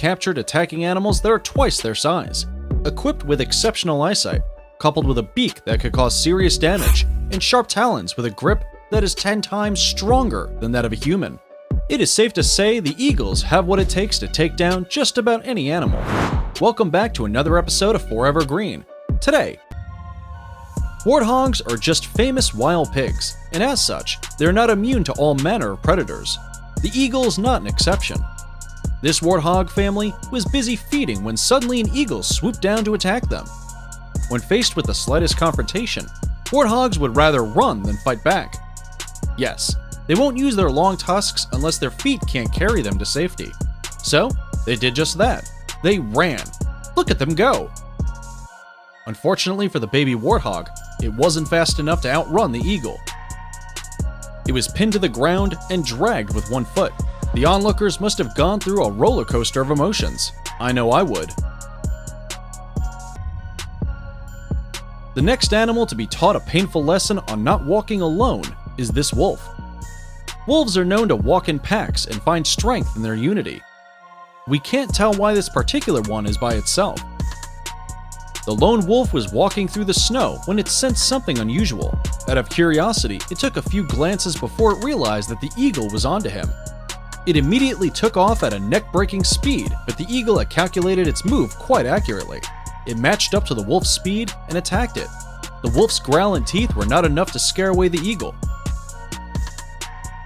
captured attacking animals that are twice their size. Equipped with exceptional eyesight, coupled with a beak that could cause serious damage, and sharp talons with a grip that is 10 times stronger than that of a human. It is safe to say the eagles have what it takes to take down just about any animal. Welcome back to another episode of Forever Green. Today, warthogs are just famous wild pigs, and as such, they're not immune to all manner of predators. The eagle's not an exception. This warthog family was busy feeding when suddenly an eagle swooped down to attack them. When faced with the slightest confrontation, warthogs would rather run than fight back. Yes, they won't use their long tusks unless their feet can't carry them to safety. So, they did just that. They ran. Look at them go! Unfortunately for the baby warthog, it wasn't fast enough to outrun the eagle. It was pinned to the ground and dragged with one foot. The onlookers must have gone through a roller coaster of emotions. I know I would. The next animal to be taught a painful lesson on not walking alone is this wolf. Wolves are known to walk in packs and find strength in their unity. We can't tell why this particular one is by itself. The lone wolf was walking through the snow when it sensed something unusual. Out of curiosity, it took a few glances before it realized that the eagle was onto him. It immediately took off at a neck-breaking speed, but the eagle had calculated its move quite accurately. It matched up to the wolf's speed and attacked it. The wolf's growl and teeth were not enough to scare away the eagle.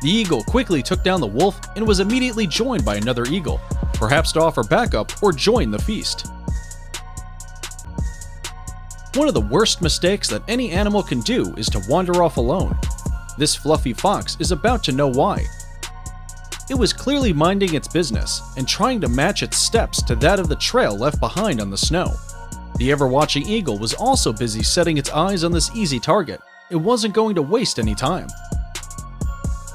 The eagle quickly took down the wolf and was immediately joined by another eagle, perhaps to offer backup or join the feast. One of the worst mistakes that any animal can do is to wander off alone. This fluffy fox is about to know why. It was clearly minding its business and trying to match its steps to that of the trail left behind on the snow. The ever-watching eagle was also busy setting its eyes on this easy target. It wasn't going to waste any time.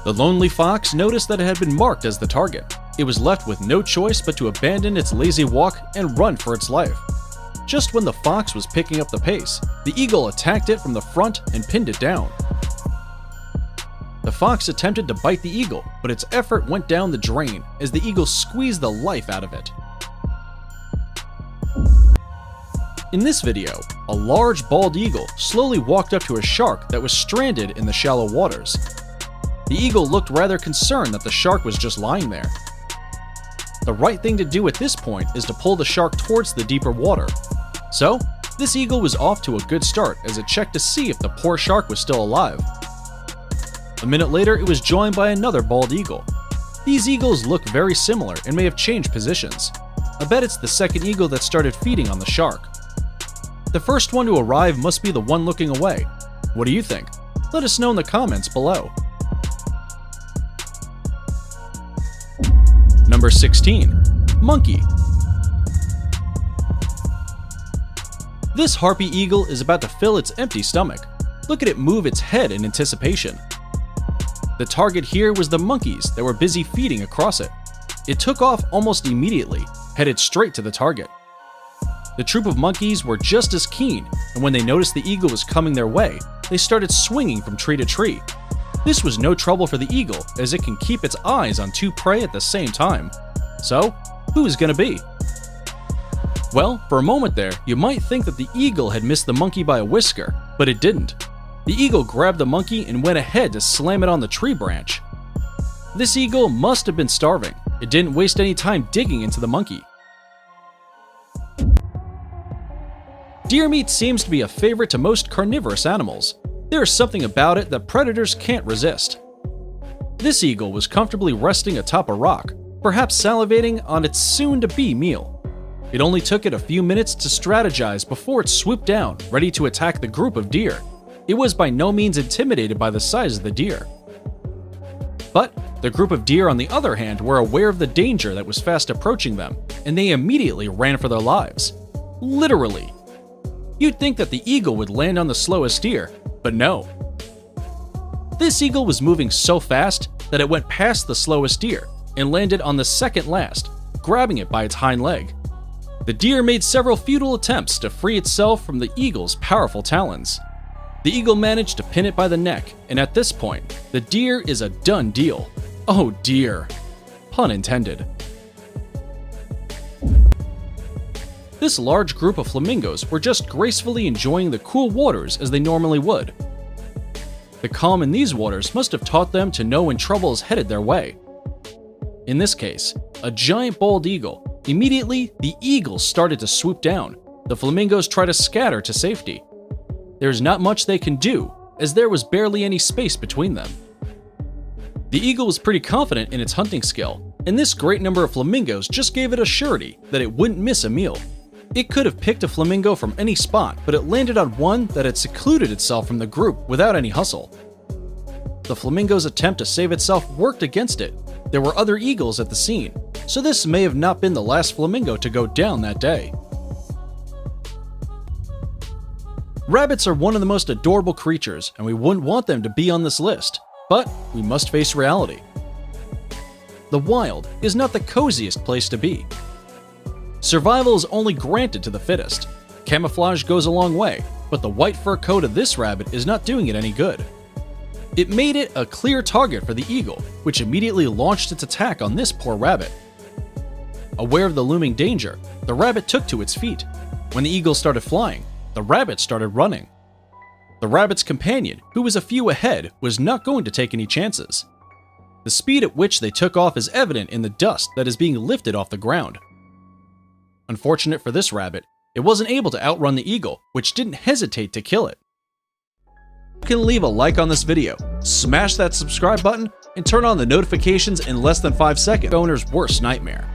The lonely fox noticed that it had been marked as the target. It was left with no choice but to abandon its lazy walk and run for its life. Just when the fox was picking up the pace, the eagle attacked it from the front and pinned it down. The fox attempted to bite the eagle, but its effort went down the drain as the eagle squeezed the life out of it. In this video, a large bald eagle slowly walked up to a shark that was stranded in the shallow waters. The eagle looked rather concerned that the shark was just lying there. The right thing to do at this point is to pull the shark towards the deeper water. So, this eagle was off to a good start as it checked to see if the poor shark was still alive. A minute later, it was joined by another bald eagle. These eagles look very similar and may have changed positions. I bet it's the second eagle that started feeding on the shark. The first one to arrive must be the one looking away. What do you think? Let us know in the comments below. Number 16. Monkey. This harpy eagle is about to fill its empty stomach. Look at it move its head in anticipation. The target here was the monkeys that were busy feeding across it. It took off almost immediately, headed straight to the target. The troop of monkeys were just as keen, and when they noticed the eagle was coming their way, they started swinging from tree to tree. This was no trouble for the eagle, as it can keep its eyes on two prey at the same time. So, who is gonna be? Well, for a moment there, you might think that the eagle had missed the monkey by a whisker, but it didn't. The eagle grabbed the monkey and went ahead to slam it on the tree branch. This eagle must have been starving. It didn't waste any time digging into the monkey. Deer meat seems to be a favorite to most carnivorous animals. There is something about it that predators can't resist. This eagle was comfortably resting atop a rock, perhaps salivating on its soon-to-be meal. It only took it a few minutes to strategize before it swooped down, ready to attack the group of deer. It was by no means intimidated by the size of the deer. But the group of deer, on the other hand, were aware of the danger that was fast approaching them, and they immediately ran for their lives. Literally. You'd think that the eagle would land on the slowest deer, but no. This eagle was moving so fast that it went past the slowest deer and landed on the second last, grabbing it by its hind leg. The deer made several futile attempts to free itself from the eagle's powerful talons. The eagle managed to pin it by the neck, and at this point, the deer is a done deal. Oh dear. Pun intended. This large group of flamingos were just gracefully enjoying the cool waters as they normally would. The calm in these waters must have taught them to know when trouble is headed their way. In this case, a giant bald eagle. Immediately, the eagles started to swoop down. The flamingos try to scatter to safety. There's not much they can do, as there was barely any space between them. The eagle was pretty confident in its hunting skill, and this great number of flamingos just gave it a surety that it wouldn't miss a meal. It could have picked a flamingo from any spot, but it landed on one that had secluded itself from the group without any hustle. The flamingo's attempt to save itself worked against it. There were other eagles at the scene, so this may have not been the last flamingo to go down that day. Rabbits are one of the most adorable creatures, and we wouldn't want them to be on this list, but we must face reality. The wild is not the coziest place to be. Survival is only granted to the fittest. Camouflage goes a long way, but the white fur coat of this rabbit is not doing it any good. It made it a clear target for the eagle, which immediately launched its attack on this poor rabbit. Aware of the looming danger, the rabbit took to its feet. When the eagle started flying, the rabbit started running. The rabbit's companion, who was a few ahead, was not going to take any chances. The speed at which they took off is evident in the dust that is being lifted off the ground. Unfortunate for this rabbit, it wasn't able to outrun the eagle, which didn't hesitate to kill it. You can leave a like on this video, smash that subscribe button, and turn on the notifications in less than 5 seconds. Owner's worst nightmare.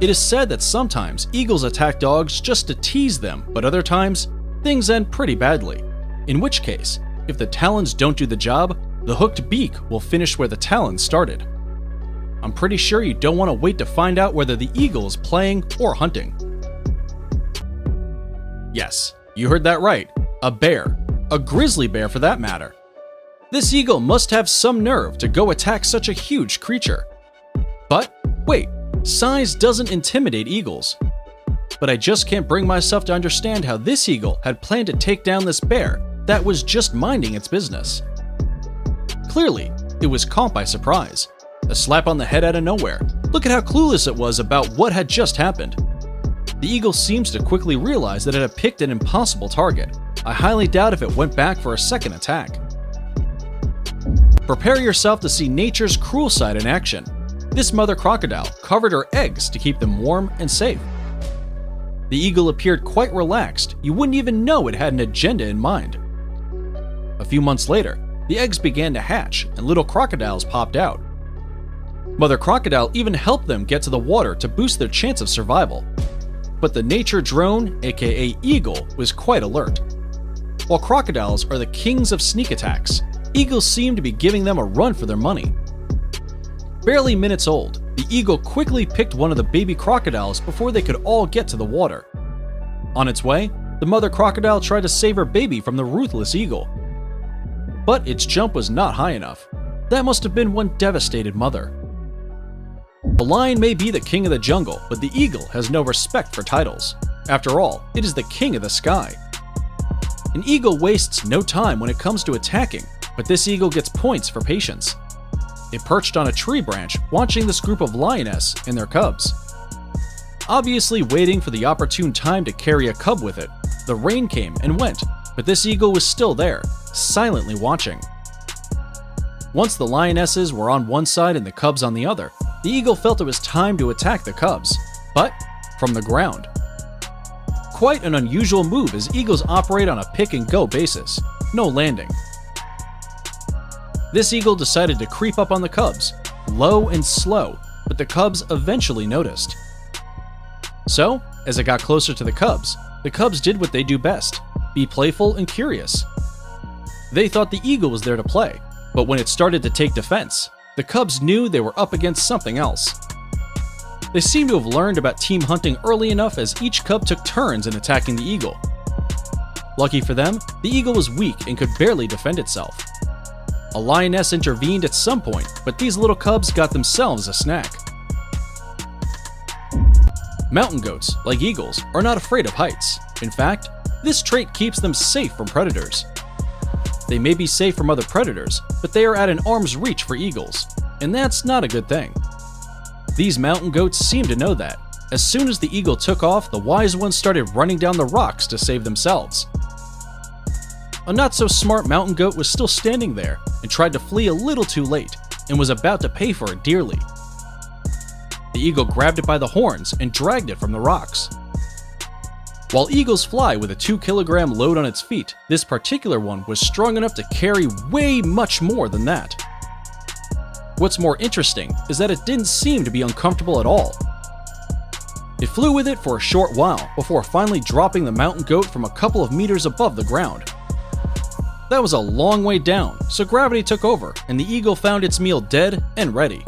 It is said that sometimes eagles attack dogs just to tease them, but other times, things end pretty badly. In which case, if the talons don't do the job, the hooked beak will finish where the talons started. I'm pretty sure you don't want to wait to find out whether the eagle is playing or hunting. Yes, you heard that right, a bear. A grizzly bear for that matter. This eagle must have some nerve to go attack such a huge creature. But wait, size doesn't intimidate eagles. But I just can't bring myself to understand how this eagle had planned to take down this bear that was just minding its business. Clearly, it was caught by surprise. A slap on the head out of nowhere. Look at how clueless it was about what had just happened. The eagle seems to quickly realize that it had picked an impossible target. I highly doubt if it went back for a second attack. Prepare yourself to see nature's cruel side in action. This mother crocodile covered her eggs to keep them warm and safe. The eagle appeared quite relaxed. You wouldn't even know it had an agenda in mind. A few months later, the eggs began to hatch and little crocodiles popped out. Mother crocodile even helped them get to the water to boost their chance of survival. But the nature drone, aka eagle, was quite alert. While crocodiles are the kings of sneak attacks, eagles seem to be giving them a run for their money. Barely minutes old, the eagle quickly picked one of the baby crocodiles before they could all get to the water. On its way, the mother crocodile tried to save her baby from the ruthless eagle. But its jump was not high enough. That must have been one devastated mother. The lion may be the king of the jungle, but the eagle has no respect for titles. After all, it is the king of the sky. An eagle wastes no time when it comes to attacking, but this eagle gets points for patience. It perched on a tree branch, watching this group of lioness and their cubs. Obviously waiting for the opportune time to carry a cub with it, the rain came and went, but this eagle was still there, silently watching. Once the lionesses were on one side and the cubs on the other, the eagle felt it was time to attack the cubs, but from the ground. Quite an unusual move as eagles operate on a pick-and-go basis, no landing. This eagle decided to creep up on the cubs, low and slow, but the cubs eventually noticed. So, as it got closer to the cubs did what they do best, be playful and curious. They thought the eagle was there to play, but when it started to take defense, the cubs knew they were up against something else. They seemed to have learned about team hunting early enough as each cub took turns in attacking the eagle. Lucky for them, the eagle was weak and could barely defend itself. A lioness intervened at some point, but these little cubs got themselves a snack. Mountain goats, like eagles, are not afraid of heights. In fact, this trait keeps them safe from predators. They may be safe from other predators, but they are at an arm's reach for eagles, and that's not a good thing. These mountain goats seem to know that, As soon as the eagle took off, the wise ones started running down the rocks to save themselves. A not-so-smart mountain goat was still standing there and tried to flee a little too late and was about to pay for it dearly. The eagle grabbed it by the horns and dragged it from the rocks. While eagles fly with a 2-kilogram load on its feet, this particular one was strong enough to carry way much more than that. What's more interesting is that it didn't seem to be uncomfortable at all. It flew with it for a short while before finally dropping the mountain goat from a couple of meters above the ground. That was a long way down, so gravity took over and the eagle found its meal dead and ready.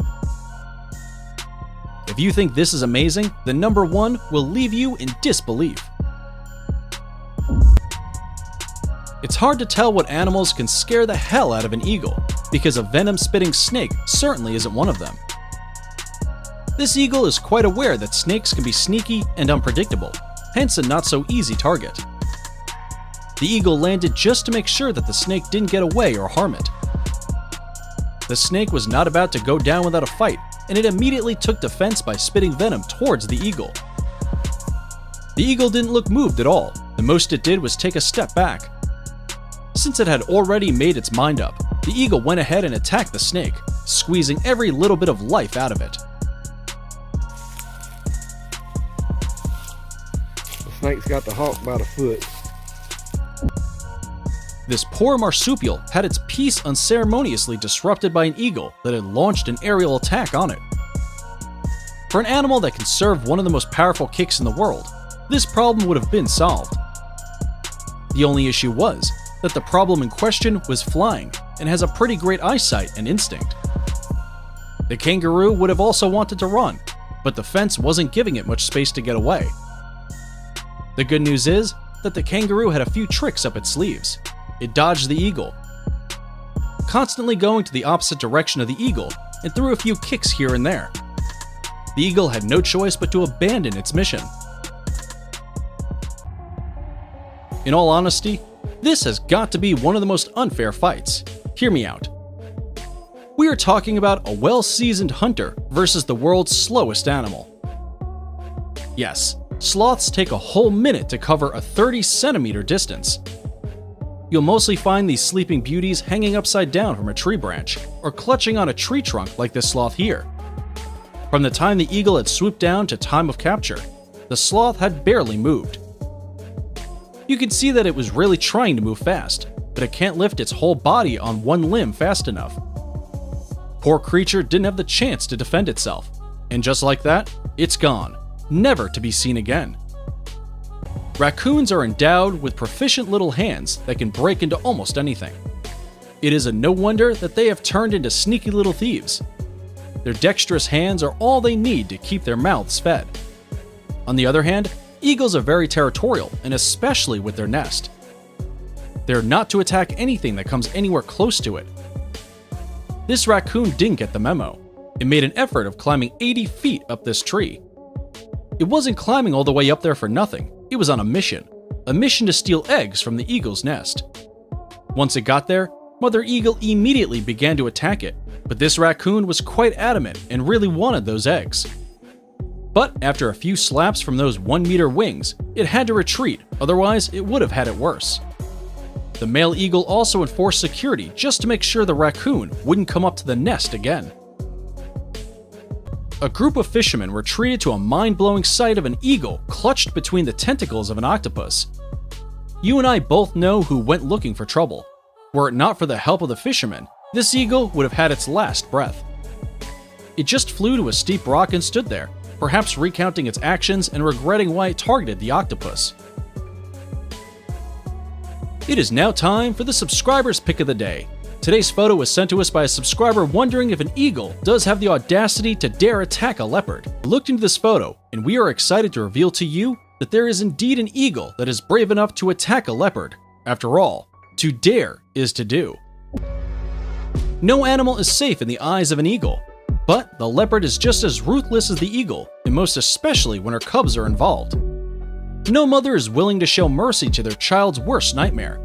If you think this is amazing, then number 1 will leave you in disbelief. It's hard to tell what animals can scare the hell out of an eagle, because a venom-spitting snake certainly isn't one of them. This eagle is quite aware that snakes can be sneaky and unpredictable, hence a not-so-easy target. The eagle landed just to make sure that the snake didn't get away or harm it. The snake was not about to go down without a fight, and it immediately took defense by spitting venom towards the eagle. The eagle didn't look moved at all. The most it did was take a step back. Since it had already made its mind up, the eagle went ahead and attacked the snake, squeezing every little bit of life out of it. The snake's got the hawk by the foot. This poor marsupial had its peace unceremoniously disrupted by an eagle that had launched an aerial attack on it. For an animal that can serve one of the most powerful kicks in the world, this problem would have been solved. The only issue was that the problem in question was flying and has a pretty great eyesight and instinct. The kangaroo would have also wanted to run, but the fence wasn't giving it much space to get away. The good news is that the kangaroo had a few tricks up its sleeves. It dodged the eagle, constantly going to the opposite direction of the eagle, and threw a few kicks here and there. The eagle had no choice but to abandon its mission. In all honesty, this has got to be one of the most unfair fights. Hear me out. We are talking about a well-seasoned hunter versus the world's slowest animal. Yes, sloths take a whole minute to cover a 30-centimeter distance. You'll mostly find these sleeping beauties hanging upside down from a tree branch, or clutching on a tree trunk like this sloth here. From the time the eagle had swooped down to time of capture, the sloth had barely moved. You can see that it was really trying to move fast, but it can't lift its whole body on one limb fast enough. Poor creature didn't have the chance to defend itself, and just like that, it's gone, never to be seen again. Raccoons are endowed with proficient little hands that can break into almost anything. It is a no wonder that they have turned into sneaky little thieves. Their dexterous hands are all they need to keep their mouths fed. On the other hand, eagles are very territorial, and especially with their nest. They're not to attack anything that comes anywhere close to it. This raccoon didn't get the memo. It made an effort of climbing 80 feet up this tree. It wasn't climbing all the way up there for nothing. It was on a mission to steal eggs from the eagle's nest. Once it got there, Mother Eagle immediately began to attack it, but this raccoon was quite adamant and really wanted those eggs. But after a few slaps from those 1-meter wings, it had to retreat, otherwise it would have had it worse. The male eagle also enforced security just to make sure the raccoon wouldn't come up to the nest again. A group of fishermen were treated to a mind-blowing sight of an eagle clutched between the tentacles of an octopus. You and I both know who went looking for trouble. Were it not for the help of the fishermen, this eagle would have had its last breath. It just flew to a steep rock and stood there, perhaps recounting its actions and regretting why it targeted the octopus. It is now time for the subscriber's pick of the day. Today's photo was sent to us by a subscriber wondering if an eagle does have the audacity to dare attack a leopard. We looked into this photo, and we are excited to reveal to you that there is indeed an eagle that is brave enough to attack a leopard. After all, to dare is to do. No animal is safe in the eyes of an eagle, but the leopard is just as ruthless as the eagle, and most especially when her cubs are involved. No mother is willing to show mercy to their child's worst nightmare.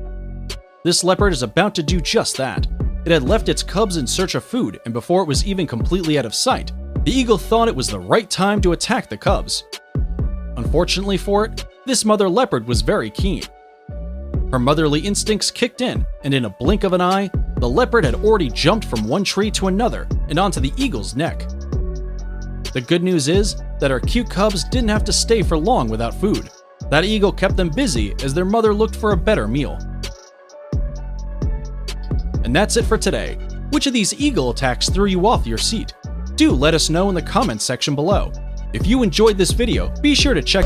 This leopard is about to do just that. It had left its cubs in search of food, and before it was even completely out of sight, the eagle thought it was the right time to attack the cubs. Unfortunately for it, this mother leopard was very keen. Her motherly instincts kicked in, and in a blink of an eye, the leopard had already jumped from one tree to another and onto the eagle's neck. The good news is that our cute cubs didn't have to stay for long without food. That eagle kept them busy as their mother looked for a better meal. And that's it for today. Which of these eagle attacks threw you off your seat? Do let us know in the comments section below. If you enjoyed this video, be sure to check